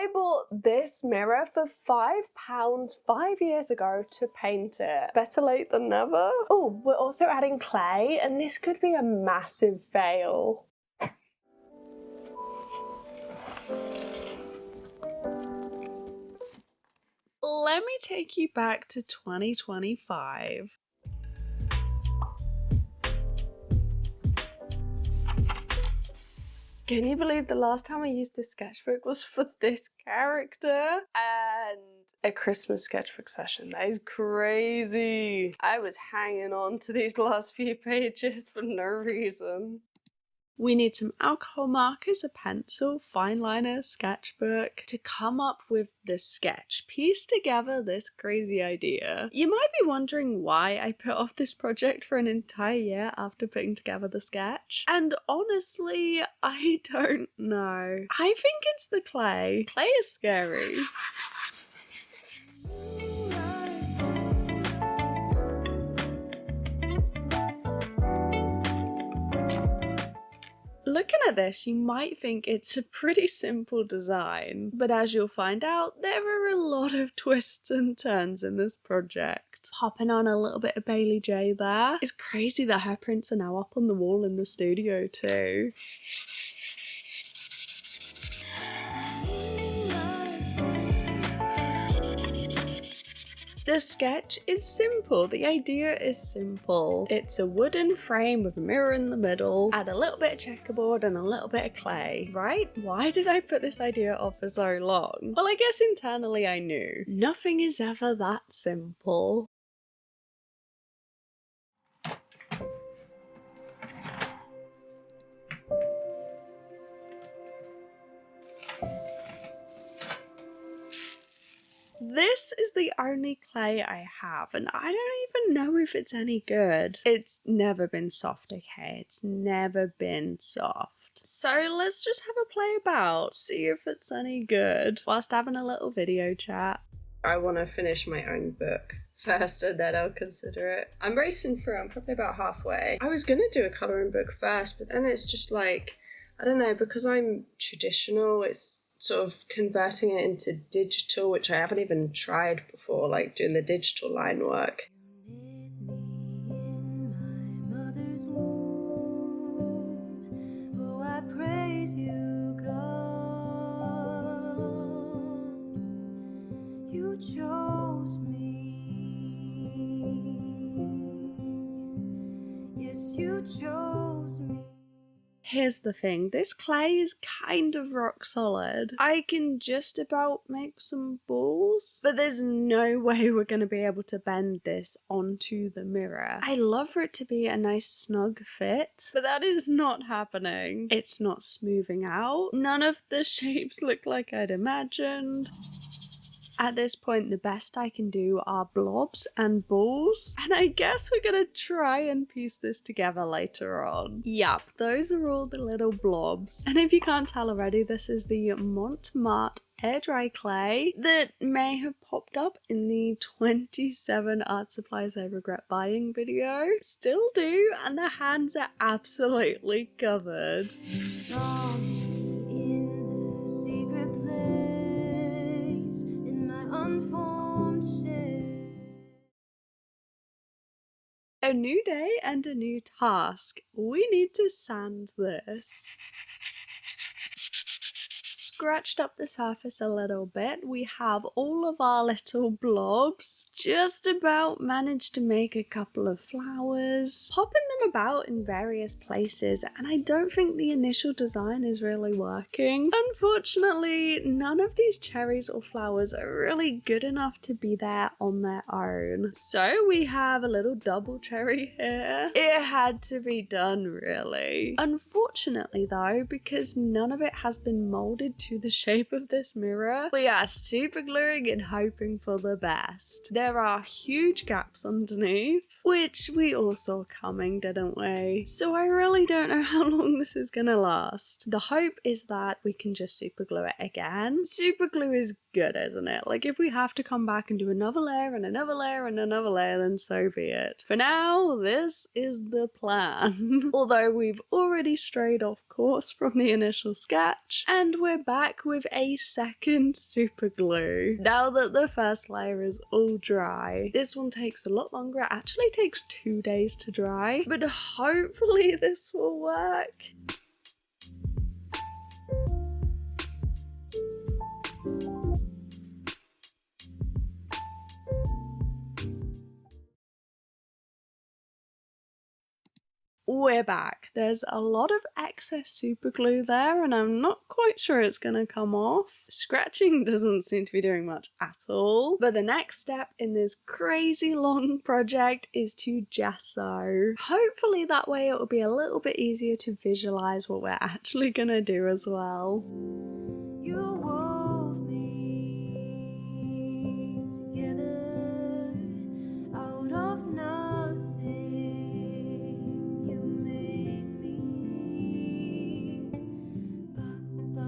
I bought this mirror for £5 5 years ago to paint it. Better late than never. Oh, we're also adding clay, and this could be a massive fail. Let me take you back to 2025. Can you believe the last time I used this sketchbook was for this character? And a Christmas sketchbook session. That is crazy. I was hanging on to these last few pages for no reason. We need some alcohol markers, a pencil, fine liner, sketchbook to come up with the sketch. Piece together this crazy idea. You might be wondering why I put off this project for an entire year after putting together the sketch. And honestly, I don't know. I think it's the clay. Clay is scary. Looking at this, you might think it's a pretty simple design, but as you'll find out, there are a lot of twists and turns in this project. Popping on a little bit of Bailey J there. It's crazy that her prints are now up on the wall in the studio too. The sketch is simple. The idea is simple. It's a wooden frame with a mirror in the middle, add a little bit of checkerboard and a little bit of clay. Right? Why did I put this idea off for so long? Well, I guess internally I knew. Nothing is ever that simple. This is the only clay I have, and I don't even know if it's any good. It's never been soft, okay? It's never been soft. So let's just have a play about, see if it's any good, whilst having a little video chat. I want to finish my own book first, and then I'll consider it. I'm racing through, I'm probably about halfway. I was gonna do a colouring book first, but then it's just like, I don't know, because I'm traditional, it's sort of converting it into digital, which I haven't even tried before, like doing the digital line work. You chose me. Yes, you chose me. Here's the thing, this clay is kind of rock solid. I can just about make some balls, but there's no way we're going to be able to bend this onto the mirror. I love for it to be a nice snug fit, but that is not happening. It's not smoothing out. None of the shapes look like I'd imagined. At this point, the best I can do are blobs and balls, and I guess we're gonna try and piece this together later on. Yup, those are all the little blobs. And if you can't tell already, this is the Montmartre air dry clay that may have popped up in the 27 art supplies I regret buying video. Still do, and the hands are absolutely covered. A new day and a new task. We need to sand this. Scratched up the surface a little bit. We have all of our little blobs. Just about managed to make a couple of flowers. Popping them about in various places, and I don't think the initial design is really working. Unfortunately, none of these cherries or flowers are really good enough to be there on their own. So we have a little double cherry here. It had to be done, really. Unfortunately though, because none of it has been molded to the shape of this mirror, we are super gluing and hoping for the best. There are huge gaps underneath, which we all saw coming, didn't we? So I really don't know how long this is gonna last. The hope is that we can just super glue it again. Super glue is good, isn't it? Like, if we have to come back and do another layer and another layer and another layer, then so be it. For now, this is the plan. Although we've already strayed off course from the initial sketch, and we're back back with a second super glue. Now that the first layer is all dry, this one takes a lot longer. It actually takes 2 days to dry, but hopefully this will work. We're back. There's a lot of excess super glue there and I'm not quite sure it's gonna come off. Scratching doesn't seem to be doing much at all. But the next step in this crazy long project is to gesso. Hopefully that way it will be a little bit easier to visualize what we're actually gonna do as well. You wove me together out of nothing. You made me. Ba ba ba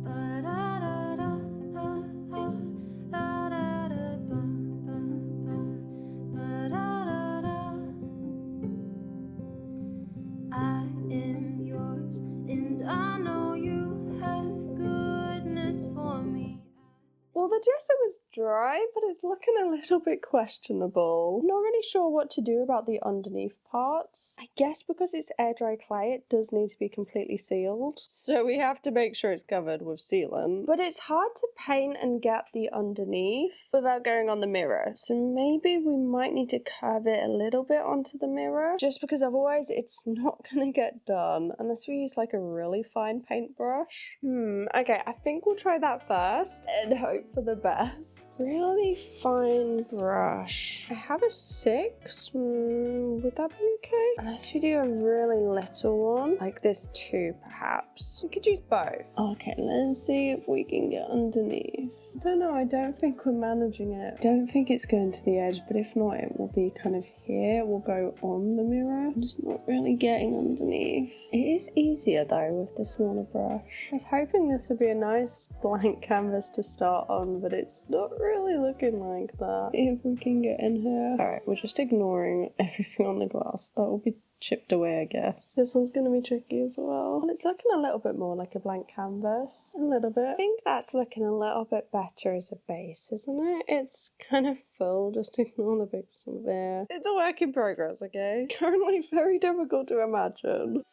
ba da da da da da da da da ba ba ba ba da da da. I am yours, and I know you have goodness for me. Well, the gesso is dry, but it's looking a little bit questionable. I'm not really sure what to do about the underneath parts. I guess because it's air dry clay, it does need to be completely sealed. So we have to make sure it's covered with sealant. But it's hard to paint and get the underneath without going on the mirror. So maybe we might need to curve it a little bit onto the mirror, just because otherwise it's not gonna get done unless we use like a really fine paintbrush. Okay, I think we'll try that first and hope for the best. Really fine brush. I have a 6. Would that be okay? Unless we do a really little one, like this 2 perhaps. We could use both. Okay, let's see if we can get underneath. I don't know, I don't think we're managing it. I don't think it's going to the edge, but if not, it will be kind of here. It will go on the mirror. I'm just not really getting underneath. It is easier though with the smaller brush. I was hoping this would be a nice blank canvas to start on, but it's not really looking like that. If we can get in here. Alright, we're just ignoring everything on the glass. That will be chipped away, I guess. This one's gonna be tricky as well. And it's looking a little bit more like a blank canvas. A little bit. I think that's looking a little bit better as a base, isn't it? It's kind of full, just ignore the bits there. It's a work in progress, okay? Currently very difficult to imagine.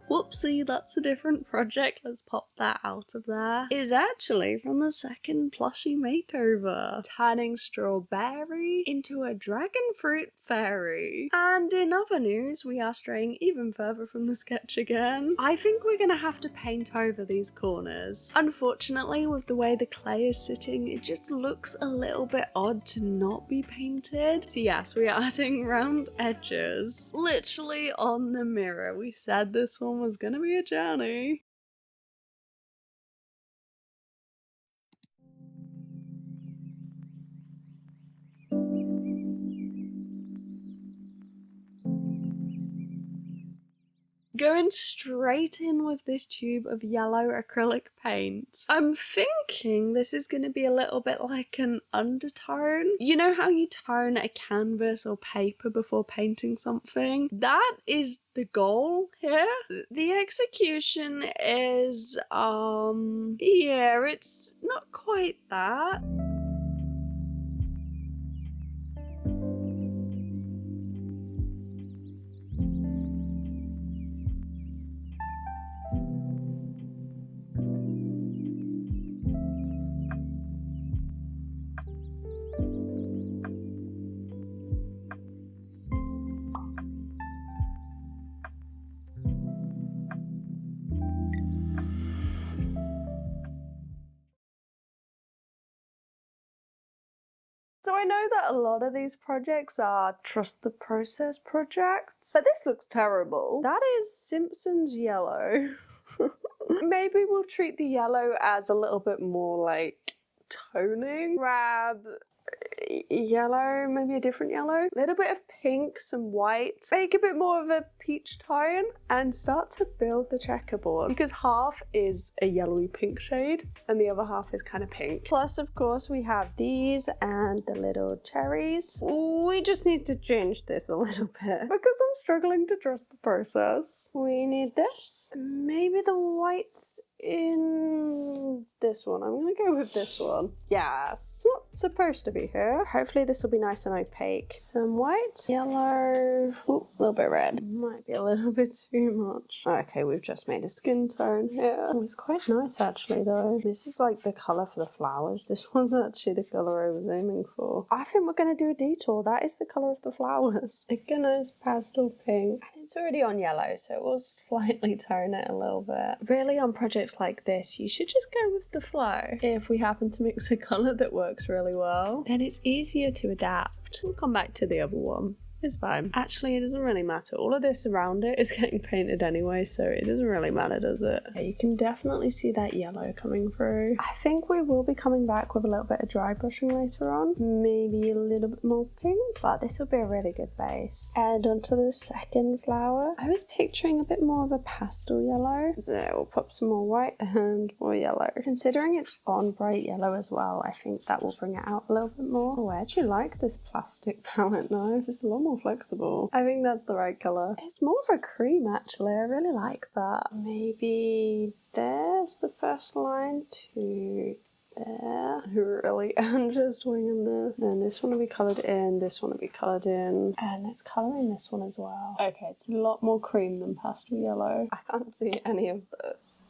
Whoopsie, that's a different project. Let's pop that out of there. It's actually from the second plushie makeover. Turning strawberry into a dragon fruit fairy. And in other news, we are straying even further from the sketch again. I think we're gonna have to paint over these corners. Unfortunately, with the way the clay is sitting, it just looks a little bit odd to not be painted. So yes, we are adding round edges. Literally on the mirror. We said this one was gonna be a journey. Going straight in with this tube of yellow acrylic paint. I'm thinking this is going to be a little bit like an undertone. You know how you tone a canvas or paper before painting something? That is the goal here. The execution is, yeah, it's not quite that. So I know that a lot of these projects are trust the process projects, but this looks terrible. That is Simpsons yellow. Maybe we'll treat the yellow as a little bit more like toning. Grab yellow, maybe a different yellow, a little bit of pink, some white, make a bit more of a peach tone and start to build the checkerboard, because half is a yellowy pink shade and the other half is kind of pink. Plus, of course, we have these and the little cherries. We just need to change this a little bit because I'm struggling to trust the process. We need this, maybe the whites in this one. I'm gonna go with this one. Yeah, it's not supposed to be here. Hopefully this will be nice and opaque. Some white, yellow, ooh, a little bit red. Might be a little bit too much. Okay, we've just made a skin tone here. Oh, it's quite nice actually though. This is like the colour for the flowers. This one's actually the colour I was aiming for. I think we're gonna do a detour. That is the colour of the flowers. Like a nice pastel pink. And it's already on yellow, so it will slightly tone it a little bit. Really, on projects like this, you should just go with the flow. If we happen to mix a colour that works really well, then it's easier to adapt. We'll come back to the other one. It's fine. Actually, it doesn't really matter. All of this around it is getting painted anyway, so it doesn't really matter, does it? Yeah, you can definitely see that yellow coming through. I think we will be coming back with a little bit of dry brushing later on. Maybe a little bit more pink, but this will be a really good base. And onto the second flower. I was picturing a bit more of a pastel yellow. So we'll put some more white and more yellow. Considering it's on bright yellow as well, I think that will bring it out a little bit more. Oh, I actually like this plastic palette knife. It's a lot more flexible. I think that's the right colour. It's more of a cream actually. I really like that. Maybe there's the first line to there. Really, I'm just winging this. And this one will be coloured in, this one will be coloured in, and it's colouring this one as well. Okay, it's a lot more cream than pastel yellow. I can't see any of this.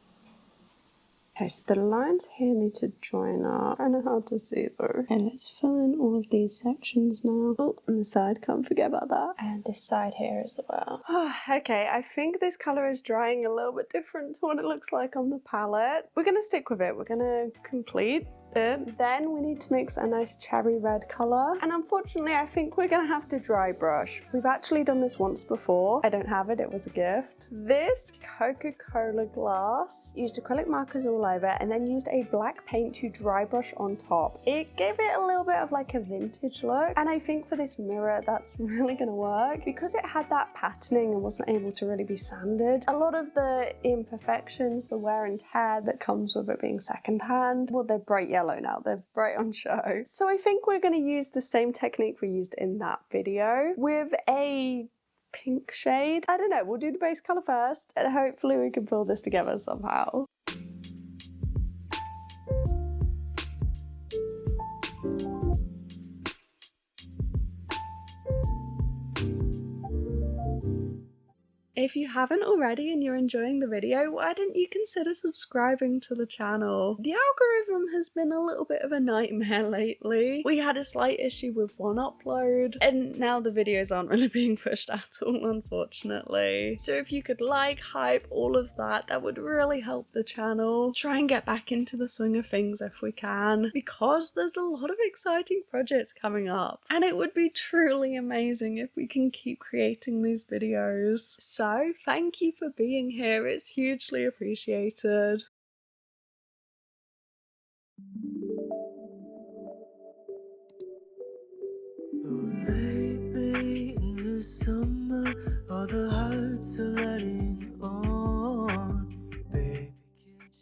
Okay, so the lines here need to join up. Kind of hard to see though. And let's fill in all of these sections now. Oh, and the side, can't forget about that. And this side here as well. Oh, okay, I think this colour is drying a little bit different to what it looks like on the palette. We're going to stick with it. We're going to complete it. Then we need to mix a nice cherry red colour. And unfortunately, I think we're going to have to dry brush. We've actually done this once before. I don't have it. It was a gift. This Coca-Cola glass used acrylic markers all over and then used a black paint to dry brush on top. It gave it a little bit of like a vintage look, and I think for this mirror that's really gonna work because it had that patterning and wasn't able to really be sanded. A lot of the imperfections, the wear and tear that comes with it being secondhand, well, they're bright yellow now, they're bright on show. So I think we're gonna use the same technique we used in that video with a pink shade. I don't know, we'll do the base colour first and hopefully we can pull this together somehow. If you haven't already and you're enjoying the video, why don't you consider subscribing to the channel? The algorithm has been a little bit of a nightmare lately. We had a slight issue with one upload, and now the videos aren't really being pushed at all, unfortunately. So if you could like, hype, all of that, that would really help the channel. Try and get back into the swing of things if we can, because there's a lot of exciting projects coming up, and it would be truly amazing if we can keep creating these videos. So thank you for being here, it's hugely appreciated. Lately in the summer, all the hearts are letting on. Baby,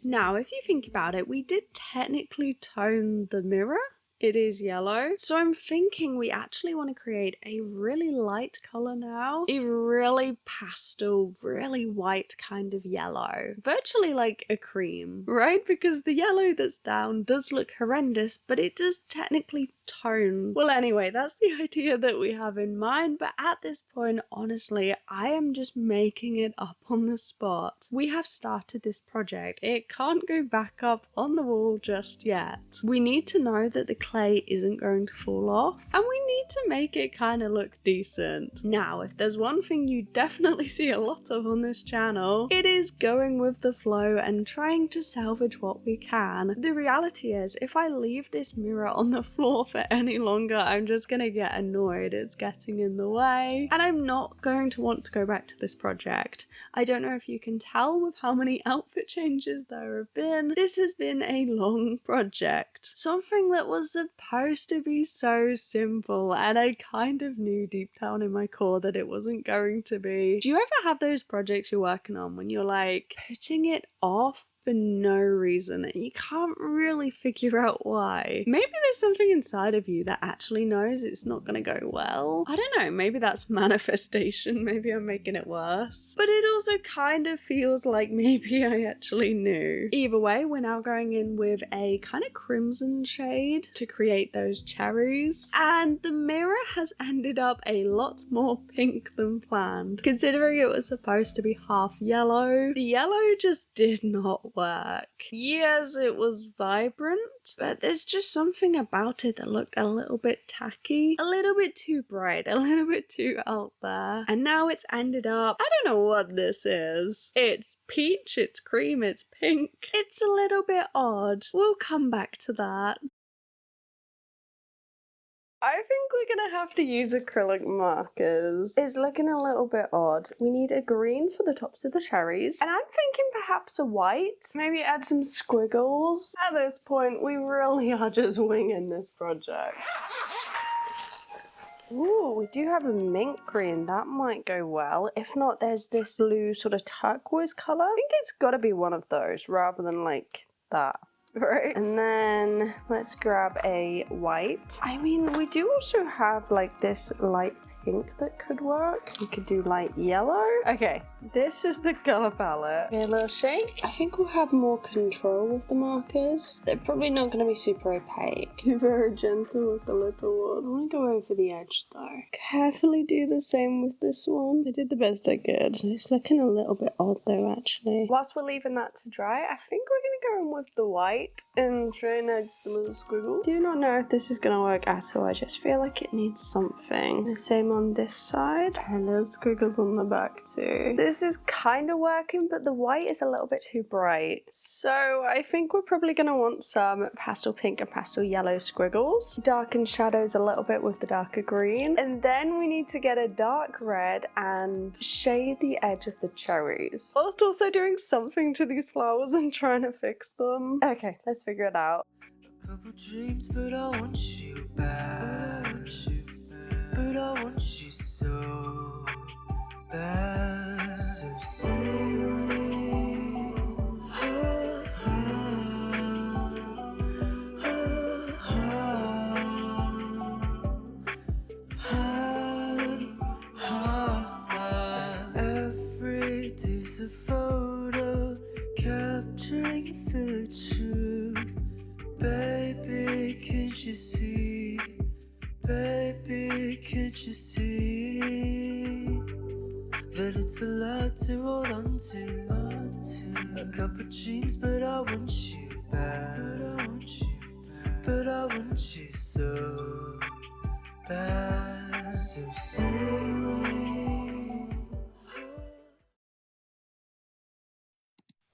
now, if you think about it, we did technically tone the mirror. It is yellow. So I'm thinking we actually want to create a really light colour now. A really pastel, really white kind of yellow. Virtually like a cream, right? Because the yellow that's down does look horrendous, but it does technically tone. Well, anyway, that's the idea that we have in mind, but at this point, honestly, I am just making it up on the spot. We have started this project. It can't go back up on the wall just yet. We need to know that the clay isn't going to fall off, and we need to make it kind of look decent. Now, if there's one thing you definitely see a lot of on this channel, it is going with the flow and trying to salvage what we can. The reality is, if I leave this mirror on the floor for for any longer, I'm just gonna get annoyed. It's getting in the way. And I'm not going to want to go back to this project. I don't know if you can tell with how many outfit changes there have been. This has been a long project. Something that was supposed to be so simple, and I kind of knew deep down in my core that it wasn't going to be. Do you ever have those projects you're working on when you're like putting it off for no reason and you can't really figure out why? Maybe there's something inside of you that actually knows it's not gonna go well. I don't know, maybe that's manifestation, maybe I'm making it worse. But it also kind of feels like maybe I actually knew. Either way, we're now going in with a kind of crimson shade to create those cherries. And the mirror has ended up a lot more pink than planned. Considering it was supposed to be half yellow, the yellow just did not work. Yes, it was vibrant, but there's just something about it that looked a little bit tacky, a little bit too bright, a little bit too out there. And now it's ended up, I don't know what this is. It's peach, it's cream, it's pink. It's a little bit odd. We'll come back to that. I think we're gonna have to use acrylic markers. It's looking a little bit odd. We need a green for the tops of the cherries. And I'm thinking perhaps a white. Maybe add some squiggles. At this point, we really are just winging this project. Ooh, we do have a mint green. That might go well. If not, there's this blue sort of turquoise colour. I think it's gotta be one of those rather than like that. Right, and then let's grab a white. I mean, we do also have like this light pink that could work. We could do light yellow. Okay, this is the color palette. Okay, a little shake. I think we'll have more control with the markers. They're probably not going to be super opaque. Be very gentle with the little one. I want to go over the edge though. Carefully do the same with this one. I did the best I could. It's looking a little bit odd though, actually. Whilst we're leaving that to dry, I think we're going to go in with the white and try and add the little squiggle. Do not know if this is going to work at all. I just feel like it needs something. The same on this side, and there's squiggles on the back too. This is kind of working, but the white is a little bit too bright. So I think we're probably going to want some pastel pink and pastel yellow squiggles. Darken shadows a little bit with the darker green. And then we need to get a dark red and shade the edge of the cherries. Whilst also doing something to these flowers and trying to fix them. Okay, let's figure it out. A couple dreams, but I want you back. But I want you so bad. So say every day's a photo capturing the truth. Baby, can't you see? Baby, can't you see that it's a lot to hold on to? A couple dreams, but I want you back. But I want you so bad. So say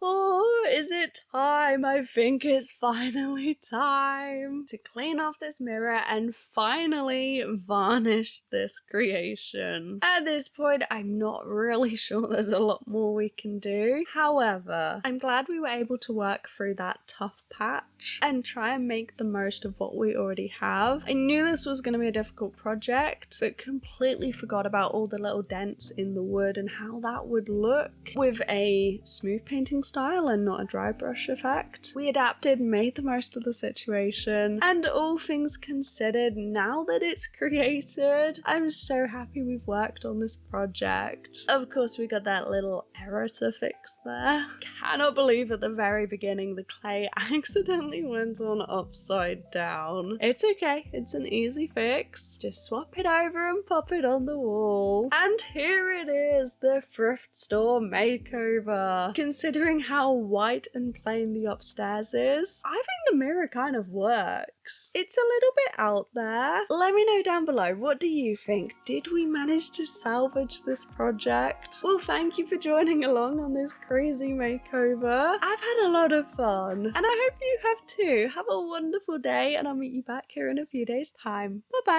Oh, is it time? I think it's finally time to clean off this mirror and finally varnish this creation. At this point, I'm not really sure there's a lot more we can do. However, I'm glad we were able to work through that tough patch and try and make the most of what we already have. I knew this was going to be a difficult project, but completely forgot about all the little dents in the wood and how that would look with a smooth painting style and not a dry brush effect. We adapted, made the most of the situation, and all things considered, now that it's created, I'm so happy we've worked on this project. Of course, we got that little error to fix there. Cannot believe at the very beginning the clay accidentally went on upside down. It's okay, it's an easy fix. Just swap it over and pop it on the wall. And here it is, the thrift store makeover. Considering how white and plain plain the upstairs is. I think the mirror kind of works. It's a little bit out there. Let me know down below, what do you think? Did we manage to salvage this project? Well, thank you for joining along on this crazy makeover. I've had a lot of fun, and I hope you have too. Have a wonderful day, and I'll meet you back here in a few days' time. Bye bye.